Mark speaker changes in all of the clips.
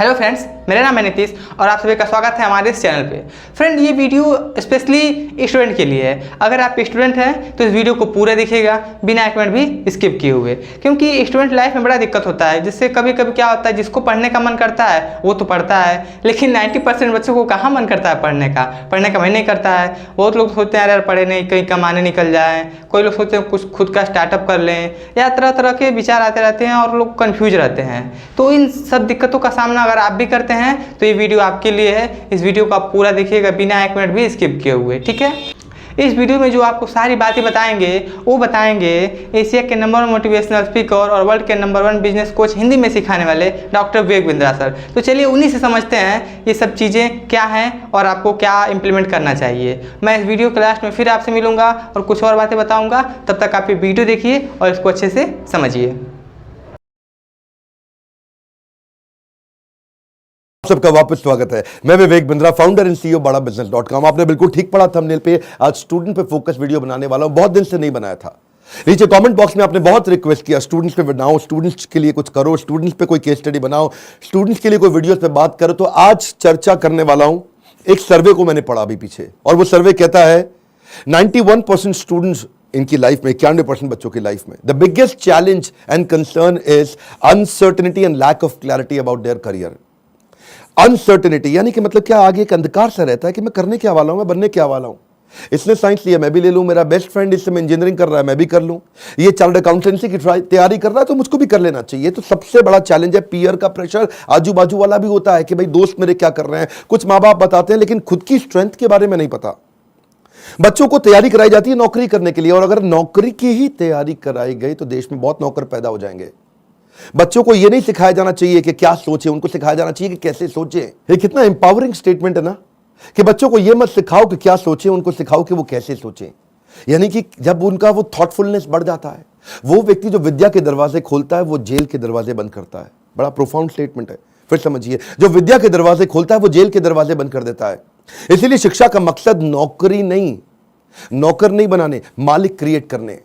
Speaker 1: Hello friends, मेरा नाम है नीतीश और आप सभी का स्वागत है हमारे इस चैनल पे। फ्रेंड, ये वीडियो स्पेशली स्टूडेंट के लिए है। अगर आप स्टूडेंट हैं तो इस वीडियो को पूरा देखिएगा बिना एक मिनट भी स्किप किए हुए, क्योंकि स्टूडेंट लाइफ में बड़ा दिक्कत होता है। जिससे कभी कभी क्या होता है, जिसको पढ़ने का मन करता है वो तो पढ़ता है, लेकिन 90% बच्चों को कहाँ मन करता है पढ़ने का मन नहीं करता है। बहुत लोग सोचते हैं यार पढ़े नहीं, कहीं कमाने निकल जाएँ, कोई लोग सोचते हैं कुछ खुद का स्टार्टअप कर लें, या तरह तरह के विचार आते रहते हैं और लोग कन्फ्यूज रहते हैं। तो इन सब दिक्कतों का सामना अगर आप भी करते हैं तो ये वीडियो आपके लिए है। इस वीडियो को आप पूरा देखिएगा बिना एक मिनट भी स्किप किए हुए, ठीक है। इस वीडियो में जो आपको सारी बातें बताएंगे वो बताएंगे एशिया के नंबर 1 मोटिवेशनल स्पीकर और वर्ल्ड के नंबर 1 बिजनेस कोच हिंदी में सिखाने वाले डॉक्टर विवेक बिंद्रा सर। तो चलिए उन्हीं से समझते हैं ये सब चीज़ें क्या हैं और आपको क्या इंप्लीमेंट करना चाहिए। मैं इस वीडियो के लास्ट में फिर आपसे मिलूंगा और कुछ और बातें बताऊँगा। तब तक आप ये वीडियो देखिए और इसको अच्छे से समझिए।
Speaker 2: सबका वापस स्वागत है। मैं Vivek Bindra, founder and CEO बड़ा बिजनेस.com। आपने बिल्कुल ठीक पढ़ा थंबनेल पे। आज स्टूडेंट पे फोकस वीडियो बनाने वाला हूं, बहुत दिन से नहीं बनाया था। नीचे कमेंट बॉक्स में आपने बहुत रिक्वेस्ट किया स्टूडेंट्स पे बनाओ, स्टूडेंट्स के लिए कुछ करो, स्टूडेंट्स पे कोई केस स्टडी बनाओ, स्टूडेंट्स के लिए कोई वीडियोस पे बात करो। तो आज चर्चा करने वाला हूं एक सर्वे को मैंने पढ़ा अभी पीछे, और वो सर्वे कहता है 91% स्टूडेंट्स इनकी लाइफ में, 91% बच्चों की लाइफ में the biggest challenge and concern is uncertainty and lack of clarity about their career. Uncertainty यानी कि मतलब क्या, आगे एक अंधकार सा रहता है कि मैं करने क्या वाला हूं, मैं बनने क्या वाला हूं। इसने साइंस लिया, मैं भी ले लूं। मेरा बेस्ट फ्रेंड इस समय इंजीनियरिंग कर रहा है, मैं भी कर लूं। ये चार्टर्ड अकाउंटेंसी की तैयारी कर रहा है तो मुझको भी कर लेना चाहिए। तो सबसे बड़ा चैलेंज है पीयर का प्रेशर। आजू बाजू वाला भी होता है कि भाई दोस्त मेरे क्या कर रहे हैं, कुछ माँ बाप बताते हैं, लेकिन खुद की स्ट्रेंथ के बारे में नहीं पता। बच्चों को तैयारी कराई जाती है नौकरी करने के लिए, और अगर नौकरी की ही तैयारी कराई गई तो देश में बहुत नौकर पैदा हो जाएंगे। बच्चों को यह नहीं सिखाया जाना चाहिए कि क्या सोचे, उनको सिखाया जाना चाहिए कि कैसे सोचे। ये कितना एम्पावरिंग स्टेटमेंट है ना, कि बच्चों को यह मत सिखाओ कि क्या सोचे, उनको सिखाओ कि वो कैसे सोचे। यानी कि जब उनका वो थॉटफुलनेस बढ़ जाता है, वो व्यक्ति जो विद्या के दरवाजे खोलता है वो जेल के दरवाजे बंद करता है। बड़ा प्रोफाउंड स्टेटमेंट है, फिर समझिए। जो विद्या के दरवाजे खोलता है वो जेल के दरवाजे बंद कर देता है। इसीलिए शिक्षा का मकसद नौकरी नहीं, नौकर नहीं बनाने, मालिक क्रिएट करने।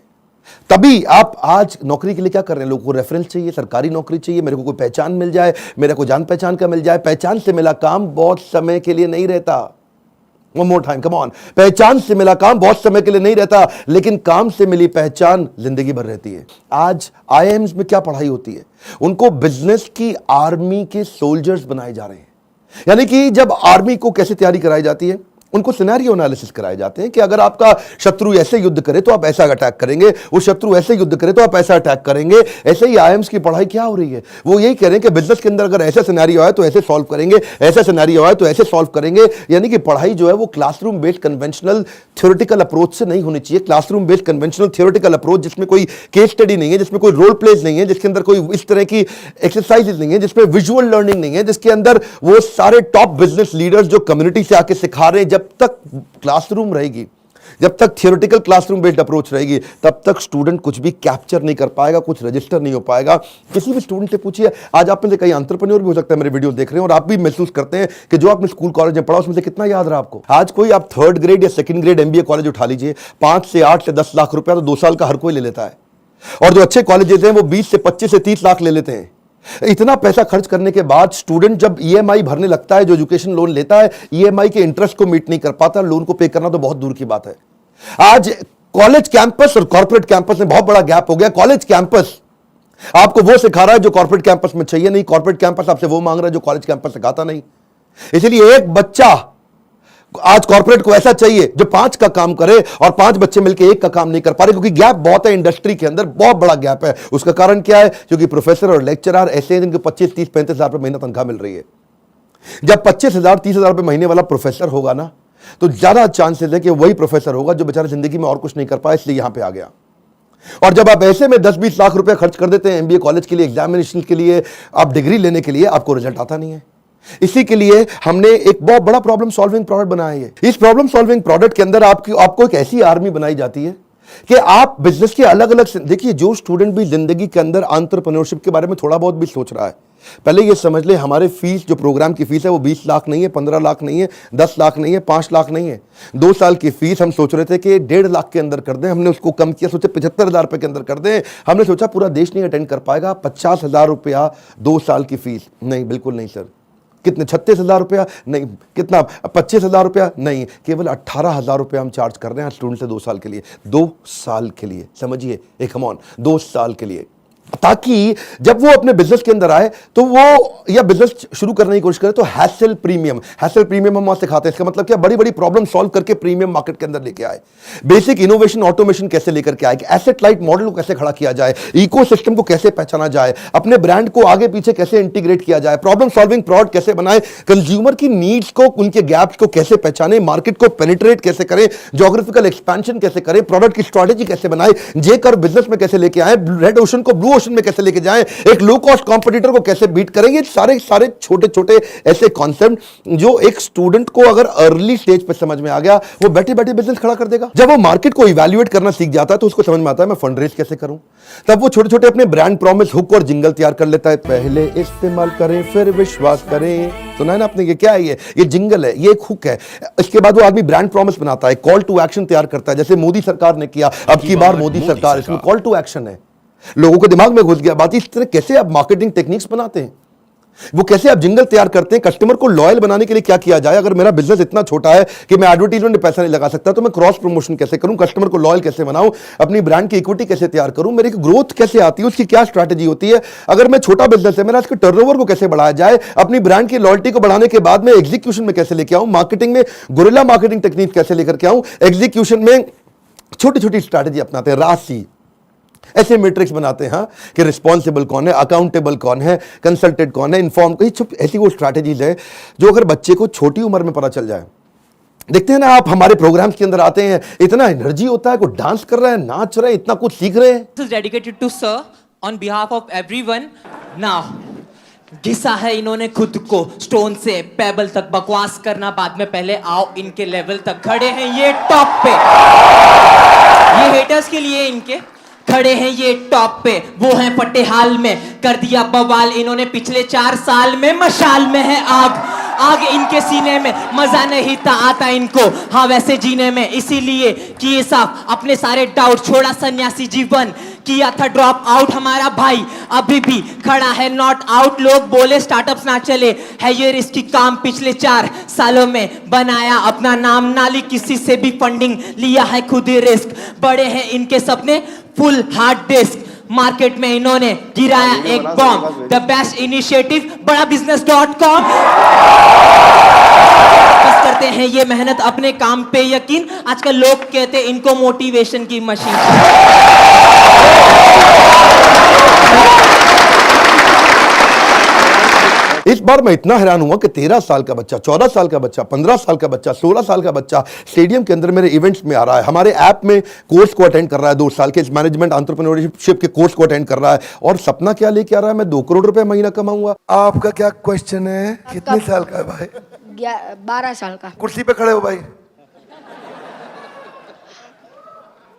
Speaker 2: तभी आप आज नौकरी के लिए क्या कर रहे हैं, लोगों को रेफरेंस चाहिए, सरकारी नौकरी चाहिए, मेरे को कोई पहचान मिल जाए, मेरे को जान पहचान का मिल जाए। पहचान से मिला काम बहुत समय के लिए नहीं रहता। One more time, come on. पहचान से मिला काम बहुत समय के लिए नहीं रहता, लेकिन काम से मिली पहचान जिंदगी भर रहती है। आज आईआईएम्स में क्या पढ़ाई होती है, उनको बिजनेस की आर्मी के सोल्जर्स बनाए जा रहे हैं। यानी कि जब आर्मी को कैसे तैयारी कराई जाती है, उनको सिनेरियो एनालिसिस कराए जाते हैं कि अगर आपका शत्रु ऐसे युद्ध करे तो आप ऐसा अटैक करेंगे, वो शत्रु ऐसे युद्ध करे तो आप ऐसा अटैक करेंगे। ऐसे ही आईएम्स की पढ़ाई क्या हो रही है, वो यही कह रहे हैं कि बिजनेस के अंदर अगर ऐसा सिनेरियो आए तो ऐसे सॉल्व करेंगे, ऐसा सिनेरियो आए तो ऐसे सॉल्व करेंगे। यानी कि पढ़ाई जो है वो classroom based conventional theoretical approach से नहीं होनी चाहिए। Classroom based conventional theoretical approach जिसमें कोई केस स्टडी नहीं है, जिसमें कोई रोल प्लेज नहीं है, जिसके अंदर कोई इस तरह की एक्सरसाइजेज नहीं है, जिसमें विजुअल लर्निंग नहीं है, जिसके अंदर वो सारे टॉप बिजनेस लीडर्स जो कम्युनिटी से आके सिखा रहे हैं। जब तक क्लासरूम रहेगी, जब तक थियोरेटिकल क्लासरूम बेस्ड अप्रोच रहेगी, तब तक स्टूडेंट कुछ भी कैप्चर नहीं कर पाएगा, कुछ रजिस्टर नहीं हो पाएगा। किसी भी स्टूडेंट से पूछिए, आज आप में से कई एंटरप्रेन्योर भी हो सकता है मेरे वीडियो देख रहे हैं, और आप भी महसूस करते हैं कि जो आपने स्कूल कॉलेज में पढ़ा उसमें से कितना याद रहा आपको। आज कोई आप 3rd ग्रेड या 2nd ग्रेड एमबीए कॉलेज उठा लीजिए, 5 से 8 से 10 लाख रुपया तो 2 साल का हर कोई ले लेता है, और जो अच्छे कॉलेजेस हैं वो 20 से 25 से 30 लाख ले लेते हैं। इतना पैसा खर्च करने के बाद स्टूडेंट जब ईएमआई भरने लगता है, जो एजुकेशन लोन लेता है, ईएमआई के इंटरेस्ट को मीट नहीं कर पाता, लोन को पे करना तो बहुत दूर की बात है। आज कॉलेज कैंपस और कॉर्पोरेट कैंपस में बहुत बड़ा गैप हो गया। कॉलेज कैंपस आपको वो सिखा रहा है जो कॉर्पोरेट कैंपस में चाहिए नहीं, कॉर्पोरेट कैंपस आपसे वो मांग रहा है जो कॉलेज कैंपस सिखाता नहीं। इसलिए एक बच्चा आज कॉर्पोरेट को ऐसा चाहिए जो 5 का काम करे, और 5 बच्चे मिलकर 1 का काम नहीं कर पा रहे, क्योंकि गैप बहुत है इंडस्ट्री के अंदर, बहुत बड़ा गैप है। उसका कारण क्या है, क्योंकि प्रोफेसर और लेक्चरर ऐसे हैं जिनको 25, 30, 35 हजार रुपए महीना तनख्वाह मिल रही है। जब 25,000, 30,000 रुपए महीने वाला प्रोफेसर होगा ना, तो ज्यादा चांसेस है कि वही प्रोफेसर होगा जो बेचारा जिंदगी में और कुछ नहीं कर पाया, इसलिए यहां पर आ गया। और जब आप ऐसे में 10-20 लाख रुपए खर्च कर देते हैं एमबीए कॉलेज के लिए, एग्जामिनेशन के लिए, आप डिग्री लेने के लिए, आपको रिजल्ट आता नहीं है। इसी के लिए हमने एक बहुत बड़ा प्रॉब्लम सॉल्विंग प्रोडक्ट बनाया है। इस प्रॉब्लम सॉल्विंग प्रोडक्ट के अंदर आपको एक ऐसी आर्मी बनाई जाती है कि आप बिजनेस के अलग अलग, देखिए जो स्टूडेंट भी जिंदगी के अंदर एंटरप्रेन्योरशिप के बारे में थोड़ा बहुत भी सोच रहा है, पहले ये समझ ले हमारे फीस, जो प्रोग्राम की फीस है वो 20 लाख नहीं है, 15 लाख नहीं है, 10 लाख नहीं है, 5 लाख नहीं है। 2 साल की फीस हम सोच रहे थे कि 1.5 लाख के अंदर कर दें, हमने उसको कम किया, सोचे 75,000 रुपए के अंदर कर दें। हमने सोचा पूरा देश नहीं अटेंड कर पाएगा, 50,000 रुपया 2 साल की फीस। नहीं, बिल्कुल नहीं सर, कितने 36,000 रुपया नहीं, कितना 25,000 रुपया नहीं, केवल 18,000 रुपया हम चार्ज कर रहे हैं स्टूडेंट से 2 साल के लिए। 2 साल के लिए, समझिए, एक कम ऑन 2 साल के लिए, ताकि जब वो अपने बिजनेस के अंदर आए तो वो या बिजनेस शुरू करने की कोशिश करे तो हैसल प्रीमियम हम वहां सिखाते हैं। इसका मतलब क्या, बड़ी बड़ी प्रॉब्लम सॉल्व करके प्रीमियम मार्केट के अंदर लेके आए, बेसिक इनोवेशन ऑटोमेशन कैसे लेकर के आए, एसेट लाइट मॉडल को कैसे खड़ा किया जाए, इकोसिस्टम को कैसे पहचाना जाए, अपने ब्रांड को आगे पीछे कैसे इंटीग्रेट किया जाए, प्रॉब्लम सॉल्विंग प्रोडक्ट कैसे बनाए, कंज्यूमर की नीड्स को, उनके गैप्स को कैसे पहचाने, मार्केट को पेनिट्रेट कैसे करें, ज्योग्राफिकल एक्सपेंशन कैसे करें, प्रोडक्ट की स्ट्रेटेजी कैसे बनाए, जे कर बिजनेस में कैसे लेके आए, रेड ओशन को ब्लू ओशन में कैसे लेके जाएं, एक लो कॉस्ट कॉम्पिटिटर को कैसे बीट करेंगे। सारे छोटे छोटे ऐसे कॉन्सेप्ट जो एक स्टूडेंट को अगर अर्ली स्टेज पे समझ में आ गया, वो बैठे बैठे बिजनेस खड़ा कर देगा। जब वो मार्केट को इवैल्यूएट करना सीख जाता है तो उसको समझ में आता है मैं फंड रेज कैसे करूं। तब वो छोटे छोटे अपने ब्रांड प्रॉमिस, हुक और जिंगल तैयार कर लेता है। पहले इस्तेमाल करें फिर विश्वास करें, सुना है ना आपने? ये क्या है? ये जिंगल है, ये एक हुक है। इसके बाद वो आदमी ब्रांड प्रॉमिस बनाता है, कॉल टू एक्शन तैयार करता है, जैसे मोदी सरकार ने किया, अब की बार मोदी सरकार, इसमें कॉल टू एक्शन है। लोगों के दिमाग में घुस गया बात। इस तरह कैसे आप मार्केटिंग टेक्निक्स बनाते हैं, वो कैसे आप जिंगल तैयार करते हैं, कस्टमर को लॉयल बनाने के लिए क्या किया जाए। अगर मेरा बिजनेस इतना छोटा है कि मैं एडवर्टाइजमेंट में पैसा नहीं लगा सकता, तो मैं क्रॉस प्रमोशन कैसे करूं, कस्टमर को लॉयल कैसे बनाऊं, अपनी ब्रांड की इक्विटी कैसे तैयार करूं, मेरी ग्रोथ कैसे आती है, उसकी क्या स्ट्रैटेजी होती है। अगर मैं छोटा बिजनेस है, मेरा इसके टर्नओवर को कैसे बढ़ाया जाए, अपनी ब्रांड की लॉयल्टी को बढ़ाने के बाद में एग्जीक्यूशन में कैसे लेके आऊं, मार्केटिंग में गुरिल्ला मार्केटिंग टेक्निक कैसे लेकर के आऊं, एग्जीक्यूशन में छोटी छोटी स्ट्रैटेजी अपनाते हैं, राशि ऐसे मैट्रिक्स बनाते हैं कि रिस्पॉन्सिबल कौन है, अकाउंटेबल कौन है, कंसल्टेड कौन है, इन्फॉर्म, ऐसी वो स्ट्रैटेजीज है जो अगर बच्चे को छोटी उम्र में पता चल जाए। देखते हैं ना आप, हमारे प्रोग्राम्स के अंदर आते हैं, इतना एनर्जी होता है, कोई डांस कर रहा है, नाच रहे हैं, इतना कुछ सीख रहे हैं।
Speaker 3: This is dedicated to sir on behalf of everyone. Now, घिसा है इन्होंने खुद को स्टोन से पेबल तक, बकवास करना बाद में, पहले आओ इनके लेवल तक। खड़े हैं ये टॉप पे, ये हेटर्स के लिए इनके खड़े हैं ये टॉप पे, वो हैं फटे हाल में, कर दिया बवाल इन्होंने पिछले 4 साल में। मशाल में है आग, आग इनके सीने में, मजा नहीं था आता इनको हाँ वैसे जीने में, इसीलिए किए साफ अपने सारे डाउट, छोड़ा सन्यासी जीवन, किया था ड्रॉप आउट हमारा भाई, अभी भी खड़ा है नॉट आउट। लोग बोले स्टार्टअप्स ना चले, है ये रिस्की काम, पिछले 4 सालों में बनाया अपना नाम, नाली किसी से भी फंडिंग, लिया है खुद ही रिस्क, बड़े हैं इनके सपने फुल हार्ड डिस्क, मार्केट में इन्होंने गिराया एक बॉम्ब, द बेस्ट इनिशिएटिव बड़ा business.com। बस करते हैं ये मेहनत अपने काम पे यकीन, आजकल लोग कहते इनको मोटिवेशन की मशीन।
Speaker 2: इस बार मैं इतना हैरान हुआ कि 13 साल का बच्चा, 14 साल का बच्चा, 15 साल का बच्चा, 16 साल का बच्चा स्टेडियम के अंदर मेरे इवेंट्स में आ रहा है, हमारे ऐप में कोर्स को अटेंड कर रहा है, 2 साल के मैनेजमेंट एंटरप्रेन्योरशिप के कोर्स को अटेंड कर रहा है, और सपना क्या लेके आ रहा है, मैं 2 करोड़ रुपए महीना कमाऊंगा। आपका क्या क्वेश्चन है? कितने साल का है भाई?
Speaker 4: 12 साल का।
Speaker 2: कुर्सी पे खड़े हो भाई।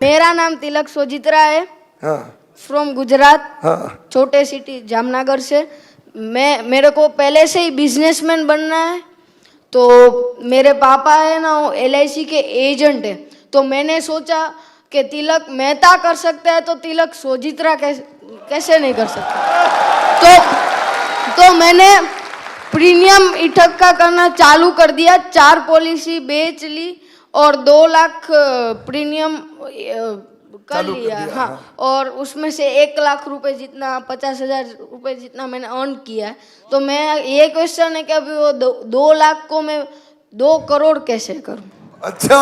Speaker 4: मेरा नाम तिलक सोजित्रा है,
Speaker 2: हाँ
Speaker 4: फ्रॉम गुजरात,
Speaker 2: हाँ
Speaker 4: छोटे सिटी जामनगर से। मेरे को पहले से ही बिजनेसमैन बनना है, तो मेरे पापा है ना वो LIC के एजेंट है, तो मैंने सोचा कि तिलक मेहता कर सकता है तो तिलक सोजित्रा कैसे नहीं कर सकता। तो मैंने प्रीमियम इकट्ठा करना चालू कर दिया, 4 पॉलिसी बेच ली और 2 लाख प्रीमियम कर लिया। हाँ, और उसमें से 1 लाख रुपए जितना, 50,000 रुपए जितना मैंने अर्न किया है। तो मैं ये क्वेश्चन है कि अभी वो 2 लाख को मैं 2 करोड़ कैसे करूं?
Speaker 2: अच्छा,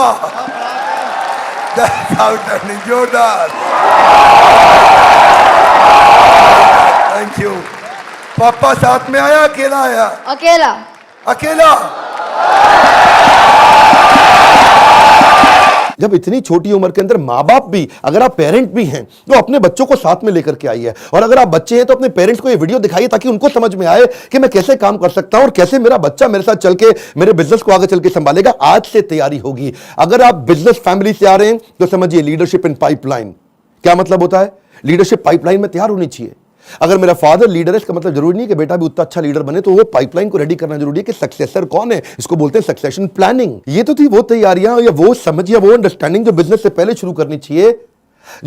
Speaker 2: जोरदार, थैंक यू। पापा साथ में आया, अकेला आया?
Speaker 4: अकेला।
Speaker 2: अकेला। जब इतनी छोटी उम्र के अंदर माँ बाप भी, अगर आप पेरेंट भी हैं तो अपने बच्चों को साथ में लेकर के आइए, और अगर आप बच्चे हैं तो अपने पेरेंट्स को ये वीडियो दिखाइए ताकि उनको समझ में आए कि मैं कैसे काम कर सकता हूं और कैसे मेरा बच्चा मेरे साथ चल के मेरे बिजनेस को आगे चल के संभालेगा। आज से तैयारी होगी। अगर आप बिजनेस फैमिली से आ रहे हैं तो समझिए लीडरशिप इन पाइपलाइन। क्या मतलब होता है? लीडरशिप पाइपलाइन में तैयार होनी चाहिए। अगर मेरा फादर लीडर है, इसका मतलब जरूरी नहीं कि बेटा भी उतना अच्छा लीडर बने, तो वो पाइपलाइन को रेडी करना जरूरी है कि सक्सेसर कौन है, इसको बोलते हैं सक्सेशन प्लानिंग। ये तो थी वो तैयारियां या वो समझ या वो अंडरस्टैंडिंग जो बिजनेस से पहले शुरू करनी चाहिए।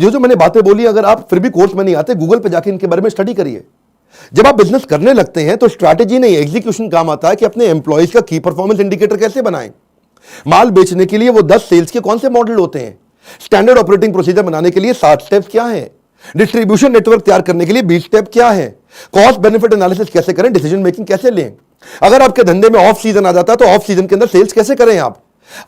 Speaker 2: जो मैंने बातें बोली, अगर आप फिर भी कोर्स में नहीं आते, गूगल पे जाके इनके बारे में स्टडी करिए। जब आप बिजनेस करने लगते हैं तो स्ट्रैटेजी नहीं, एग्जीक्यूशन काम आता है कि अपने एम्प्लॉयज का की परफॉर्मेंस इंडिकेटर कैसे बनाएं। माल बेचने के लिए वो 10 सेल्स के कौन से मॉडल होते हैं, स्टैंडर्ड ऑपरेटिंग प्रोसीजर बनाने के लिए 60 स्टेप्स क्या हैं, डिस्ट्रीब्यूशन नेटवर्क तैयार करने के लिए 20 स्टेप क्या है, कॉस्ट बेनिफिट एनालिसिस कैसे करें, डिसीजन मेकिंग कैसे लें। अगर आपके धंधे में ऑफ सीजन आ जाता है तो ऑफ सीजन के अंदर सेल्स कैसे करें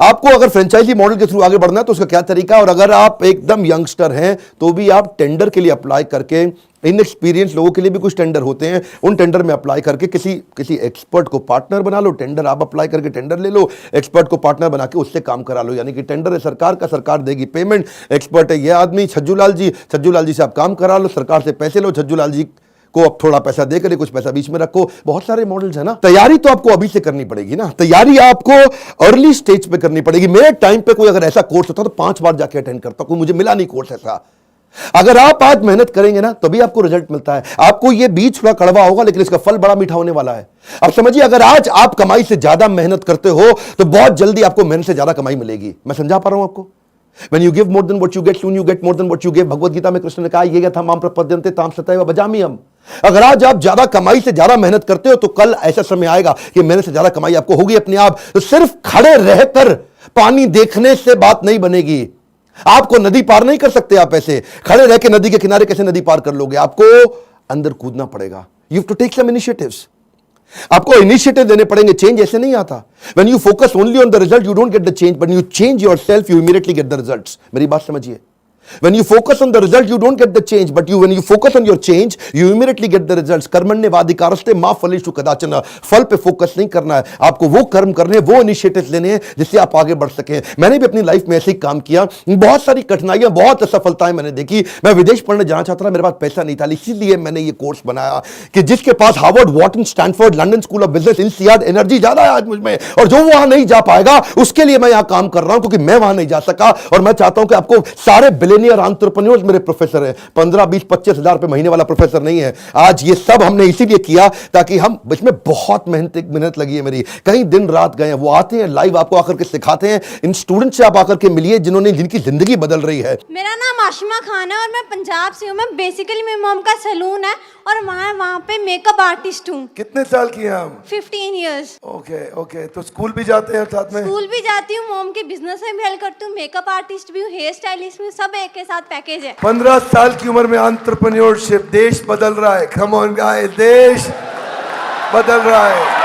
Speaker 2: आपको अगर फ्रेंचाइजी मॉडल के थ्रू आगे बढ़ना है तो उसका क्या तरीका है। और अगर आप एकदम यंगस्टर हैं तो भी आप टेंडर के लिए अप्लाई करके, इनएक्सपीरियंस लोगों के लिए भी कुछ टेंडर होते हैं, उन टेंडर में अप्लाई करके किसी एक्सपर्ट को पार्टनर बना लो। टेंडर आप अप्लाई करके टेंडर ले लो, एक्सपर्ट को पार्टनर बना के उससे काम करा लो। यानी कि टेंडर है सरकार का, सरकार देगी पेमेंट, एक्सपर्ट है ये आदमी छज्जू लाल जी से आप काम करा लो, सरकार से पैसे लो, छज्जू लाल जी को अब थोड़ा पैसा दे कर कुछ पैसा बीच में रखो। बहुत सारे मॉडल्स है ना। तैयारी तो आपको अभी से करनी पड़ेगी ना, तैयारी आपको अर्ली स्टेज पे करनी पड़ेगी। मेरे टाइम पे कोई अगर ऐसा कोर्स होता तो 5 बार जाके अटेंड करता, कोई मुझे मिला नहीं कोर्स ऐसा। अगर आप आज मेहनत करेंगे ना तभी आपको रिजल्ट मिलता है। आपको ये बीज थोड़ा कड़वा होगा लेकिन इसका फल बड़ा मीठा होने वाला है। अब समझिए, अगर आज आप कमाई से ज्यादा मेहनत करते हो तो बहुत जल्दी आपको मेहनत से ज्यादा कमाई मिलेगी। मैं समझा पा रहा हूं आपको। When you give more than what you get, soon you get more than what you give। Bhagavad Gita में कृष्ण ने कहा ये था माम प्रपद्यन्ते ताम सतैव भजाम्यहम्। अगर आज आप ज्यादा कमाई से ज्यादा मेहनत करते हो तो कल ऐसा समय आएगा कि मेहनत से ज्यादा कमाई आपको होगी अपने आप। तो सिर्फ खड़े रहकर पानी देखने से बात नहीं बनेगी। आपको नदी पार नहीं कर सकते आप ऐसे खड़े रह के। नदी के किनारे कैसे नदी पार कर लोगे? आपको अंदर कूदना पड़ेगा। You have to take some initiatives. आपको इनिशिएटिव देने पड़ेंगे। चेंज ऐसे नहीं आता। When you focus only on the result, you don't get the change, but you change yourself, you immediately get the results। मेरी बात समझिए। When you focus on the result, you don't get the change, but when you focus on your change, you immediately get the results। कर्मण्येवाधिकारस्ते मा फलेषु कदाचन। फल पे focus नहीं करना है आपको, वो कर्म करने, वो इनिशिएटिव्स लेने हैं जिससे आप आगे बढ़ सकें। मैंने भी अपनी लाइफ में ऐसे ही काम किया। बहुत सारी कठिनाइयां, बहुत असफलताएं मैंने देखी। मैं विदेश पढ़ने जाना चाहता था, मेरे पास पैसा नहीं था, इसीलिए मैंने ये कोर्स बनाया कि जिसके पास Harvard, Wharton, Stanford, London School of Business, INSEAD energy ज्यादा है आज मुझ में, और जो वहां नहीं जा पाएगा उसके लिए मैं यहां काम कर रहा हूं क्योंकि मैं वहां नहीं जा सका। और मैं चाहता हूं कि आपको सारे बिलियनियर एंटरप्रेन्योर्स मेरे प्रोफेसर हैं। 15, 20, 25 हजार रुपए महीने वाला प्रोफेसर नहीं है। आज ये सब हमने इसीलिए किया ताकि हम, इसमें बहुत मेहनत लगी है मेरी, कहीं दिन रात गए हैं। वो आते हैं लाइव, आपको आकर के सिखाते हैं। इन स्टूडेंट से आप आकर के मिलिए जिनकी जिंदगी बदल रही है।
Speaker 5: मेरा नाम आशिमा खान है और मैं पंजाब से हूँ। मैं बेसिकली मेरी मॉम का सैलून है और वहाँ पे मेकअप आर्टिस्ट हूँ।
Speaker 6: कितने साल की हैं हम?
Speaker 5: 15 इयर्स।
Speaker 6: ओके। तो स्कूल भी जाते हैं साथ में?
Speaker 5: स्कूल भी जाती हूँ, मॉम के बिजनेस में भी हेल्प करती हूँ, मेकअप आर्टिस्ट भी हूँ, हेयर स्टाइलिस्ट भी हूँ, सब एक के साथ पैकेज है।
Speaker 6: 15 साल की उम्र में एंटरप्रेन्योरशिप, देश बदल रहा है। कम ऑन गाइस, देश बदल रहा है।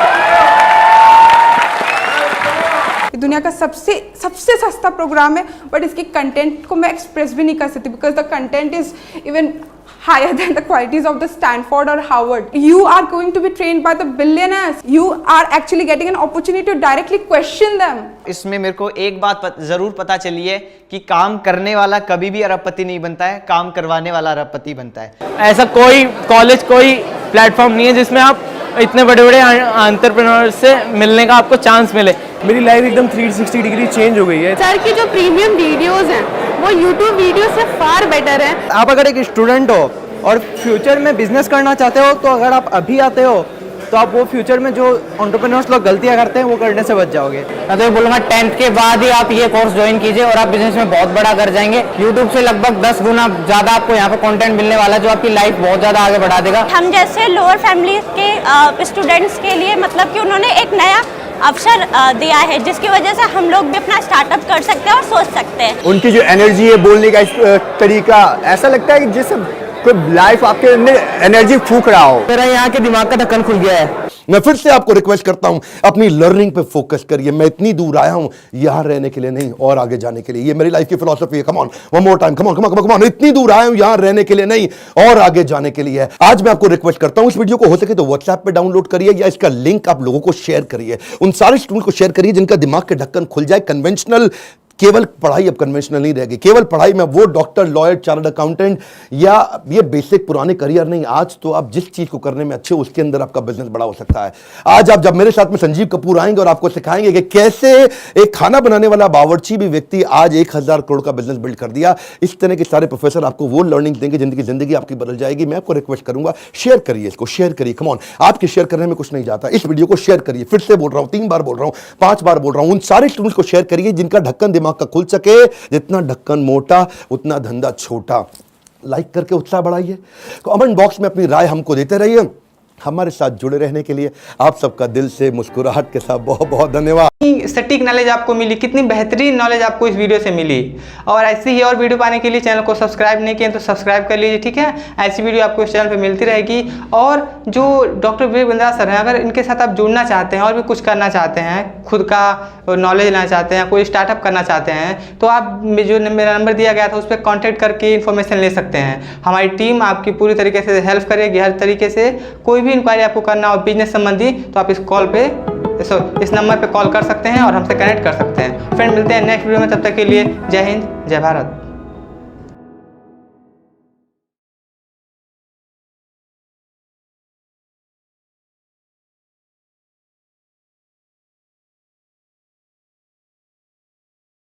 Speaker 7: दुनिया का सबसे सस्ता प्रोग्राम है, बट इसके कंटेंट को मैं एक्सप्रेस भी नहीं कर सकती because the content is even higher than the qualities of the Stanford or Harvard। You are going to be trained by the billionaires। You are actually getting an opportunity to directly question them।
Speaker 8: इसमें मेरे को एक बात जरूर पता चली है कि काम करने वाला कभी भी अरबपति नहीं बनता है, काम करवाने वाला अरबपति बनता है। ऐसा कोई कॉलेज, कोई प्लेटफॉर्म नहीं है जिसमें आप इतने बड़े बड़े एंटरप्रेन्योर से मिलने का आपको चांस मिले।
Speaker 9: मेरी लाइफ एकदम 360 डिग्री चेंज हो गई है।
Speaker 10: सर की जो प्रीमियम वीडियोस हैं वो यूट्यूब वीडियो से फार बेटर है।
Speaker 8: आप अगर एक स्टूडेंट हो और फ्यूचर में बिजनेस करना चाहते हो तो अगर आप अभी आते हो तो आप वो फ्यूचर में जो एंटरप्रेन्योर्स लोग गलतियां करते हैं वो करने से बच जाओगे।
Speaker 3: मैं तो बोलूँगा 10th के बाद ही आप ये कोर्स ज्वाइन कीजिए और आप बिजनेस में बहुत बड़ा कर जाएंगे। यूट्यूब से लगभग 10 गुना ज़्यादा आपको यहाँ पे कंटेंट मिलने वाला है जो आपकी लाइफ बहुत ज़्यादा आगे बढ़ा देगा।
Speaker 5: हम जैसे लोअर फैमिली के स्टूडेंट्स के लिए मतलब कि उन्होंने एक नया अवसर दिया है जिसकी वजह से हम लोग भी अपना स्टार्टअप कर सकते हैं और सोच सकते हैं।
Speaker 9: उनकी जो एनर्जी है, बोलने का तरीका, ऐसा लगता है कि जैसे कोई लाइफ आपके अंदर एनर्जी फूक रहा हो।
Speaker 3: मेरा यहाँ के दिमाग का ढक्कन खुल गया है।
Speaker 2: मैं फिर से आपको रिक्वेस्ट करता हूं, अपनी लर्निंग पे फोकस करिए। मैं इतनी दूर आया हूं यहां रहने के लिए नहीं, और आगे जाने के लिए। ये मेरी लाइफ की फिलॉसफी है। Come on, one more time, come on. इतनी दूर आया हूं यहां रहने के लिए नहीं, और आगे जाने के लिए है। आज मैं आपको रिक्वेस्ट करता हूं, इस वीडियो को हो सके तो व्हाट्सएप पे डाउनलोड करिए या इसका लिंक आप लोगों को शेयर करिए। उन सारे स्टूडेंट को शेयर करिए जिनका दिमाग के ढक्कन खुल जाए। कन्वेंशनल केवल पढ़ाई अब कन्वेंशनल नहीं रहेगी। केवल पढ़ाई में वो डॉक्टर, लॉयर, चार्टर्ड अकाउंटेंट या ये बेसिक पुराने करियर नहीं। आज तो आप जिस चीज को करने में अच्छे हो उसके अंदर आपका बिजनेस बड़ा हो सकता है। आज आप जब मेरे साथ में संजीव कपूर आएंगे और आपको सिखाएंगे कि कैसे एक खाना बनाने वाला बावर्ची भी व्यक्ति आज 1000 करोड़ का बिजनेस बिल्ड कर दिया। इस तरह के सारे प्रोफेसर आपको वो लर्निंग देंगे जिंदगी आपकी बदल जाएगी। मैं आपको रिक्वेस्ट करूंगा, शेयर करिए इसको, शेयर करिए। कम ऑन, आपके शेयर करने में कुछ नहीं जाता। इस वीडियो को शेयर करिए। फिर से बोल रहा हूं, 3 बार बोल रहा हूं, 5 बार बोल रहा हूं। उन सारे स्टूडेंट्स को शेयर करिए जिनका ढक्कन दिमाग का खुल सके। जितना ढक्कन मोटा उतना धंधा छोटा। लाइक करके उत्साह बढ़ाइए, कमेंट बॉक्स में अपनी राय हमको देते रहिए। हमारे साथ जुड़े रहने के लिए आप सबका दिल से मुस्कुराहट के साथ बहुत बहुत धन्यवाद।
Speaker 1: सटीक नॉलेज आपको मिली, कितनी बेहतरीन नॉलेज आपको इस वीडियो से मिली। और ऐसी ही और वीडियो पाने के लिए चैनल को सब्सक्राइब नहीं किया तो सब्सक्राइब कर लीजिए, ठीक है। ऐसी वीडियो आपको इस चैनल पे मिलती रहेगी। और जो डॉक्टर विवेक बिंद्रा सर हैं, अगर इनके साथ आप जुड़ना चाहते हैं और भी कुछ करना चाहते हैं, खुद का नॉलेज लेना चाहते हैं, कोई स्टार्टअप करना चाहते हैं, तो आप जो मेरा नंबर दिया गया था उस पर कॉन्टैक्ट करके इन्फॉर्मेशन ले सकते हैं। हमारी टीम आपकी पूरी तरीके से हेल्प करेगी, हर तरीके से। कोई भी इंक्वायरी आपको करना हो बिजनेस संबंधी तो आप इस नंबर पे कॉल कर सकते हैं और हमसे कनेक्ट कर सकते हैं। फ्रेंड, मिलते हैं नेक्स्ट वीडियो में, तब तक के लिए जय हिंद, जय भारत।